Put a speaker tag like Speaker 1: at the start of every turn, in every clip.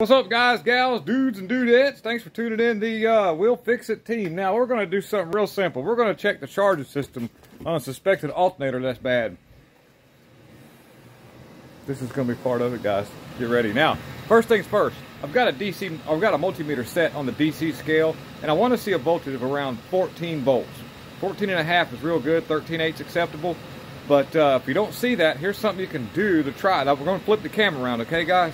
Speaker 1: What's up, guys, gals, dudes, and dudettes? Thanks for tuning in the We'll Fix It team. Now, we're going to do something real simple. We're going to check the charging system on a suspected alternator that's bad. This is going to be part of it, guys. Get ready. Now, first things first. I've got a multimeter set on the DC scale, and I want to see a voltage of around 14 volts. 14.5 is real good. 13.8 is acceptable. But if you don't see that, here's something you can do to try it. We're going to flip the camera around, okay, guys?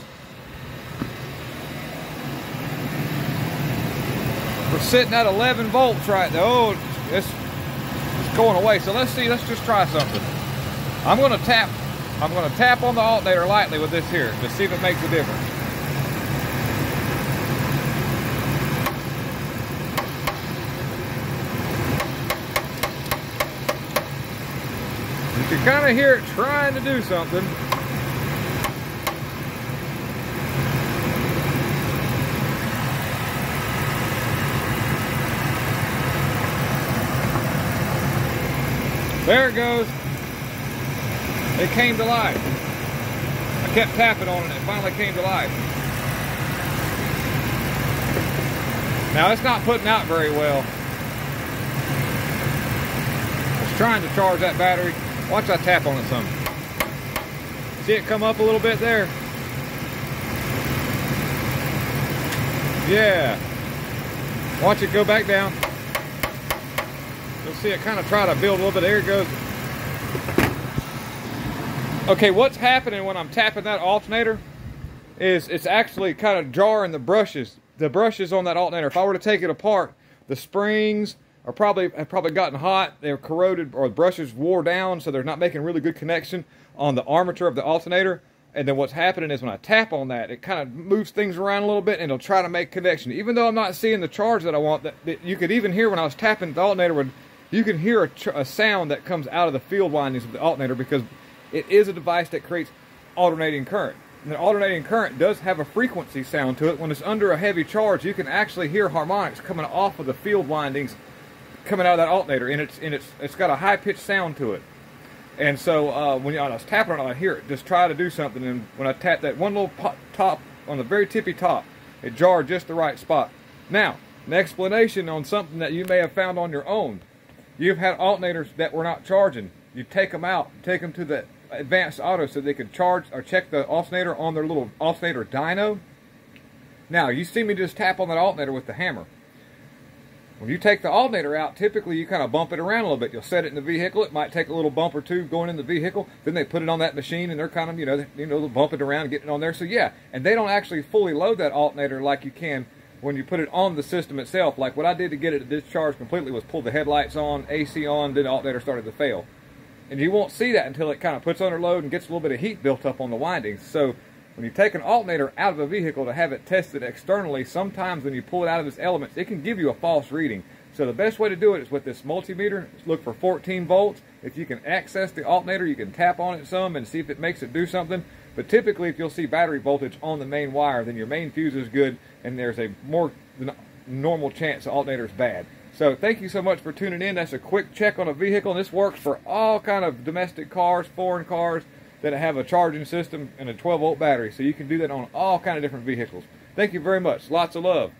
Speaker 1: We're sitting at 11 volts right now. Oh, it's going away. So let's see. Let's just try something. I'm going to tap on the alternator lightly with this here to see if it makes a difference. You can kind of hear it trying to do something. There it goes. It came to life. I kept tapping on it and it finally came to life. Now it's not putting out very well. It's trying to charge that battery. Watch I tap on it some. See it come up a little bit there? Yeah. Watch it go back down. You'll see it kind of try to build a little bit. There it goes. Okay, what's happening when I'm tapping that alternator is it's actually kind of jarring the brushes on that alternator. If I were to take it apart, the springs have probably gotten hot. They're corroded, or the brushes wore down, so they're not making really good connection on the armature of the alternator. And then what's happening is when I tap on that, it kind of moves things around a little bit, and it'll try to make connection. Even though I'm not seeing the charge that I want, that you could even hear when I was tapping the alternator, you can hear a sound that comes out of the field windings of the alternator, because it is a device that creates alternating current. And the alternating current does have a frequency sound to it. When it's under a heavy charge, you can actually hear harmonics coming off of the field windings coming out of that alternator, and it's got a high-pitched sound to it. And so when I was tapping on it, I hear it just try to do something, and when I tap that one little top on the very tippy top, it jarred just the right spot. Now, an explanation on something that you may have found on your own. You've had alternators that were not charging. You take them out, take them to the advanced auto so they can charge or check the alternator on their little alternator dyno. Now, you see me just tap on that alternator with the hammer. When you take the alternator out, typically you kind of bump it around a little bit. You'll set it in the vehicle. It might take a little bump or two going in the vehicle. Then they put it on that machine, and they're kind of, they'll bump it around and get it on there. So yeah, and they don't actually fully load that alternator like you can when you put it on the system itself. Like what I did to get it to discharge completely was pull the headlights on, AC on, then the alternator started to fail. And you won't see that until it kind of puts under load and gets a little bit of heat built up on the windings. So when you take an alternator out of a vehicle to have it tested externally, sometimes when you pull it out of its elements, it can give you a false reading. So the best way to do it is with this multimeter. Look for 14 volts. If you can access the alternator, you can tap on it some and see if it makes it do something. But typically, if you'll see battery voltage on the main wire, then your main fuse is good, and there's a more than normal chance the alternator is bad. So thank you so much for tuning in. That's a quick check on a vehicle, and this works for all kind of domestic cars, foreign cars that have a charging system and a 12-volt battery. So you can do that on all kind of different vehicles. Thank you very much. Lots of love.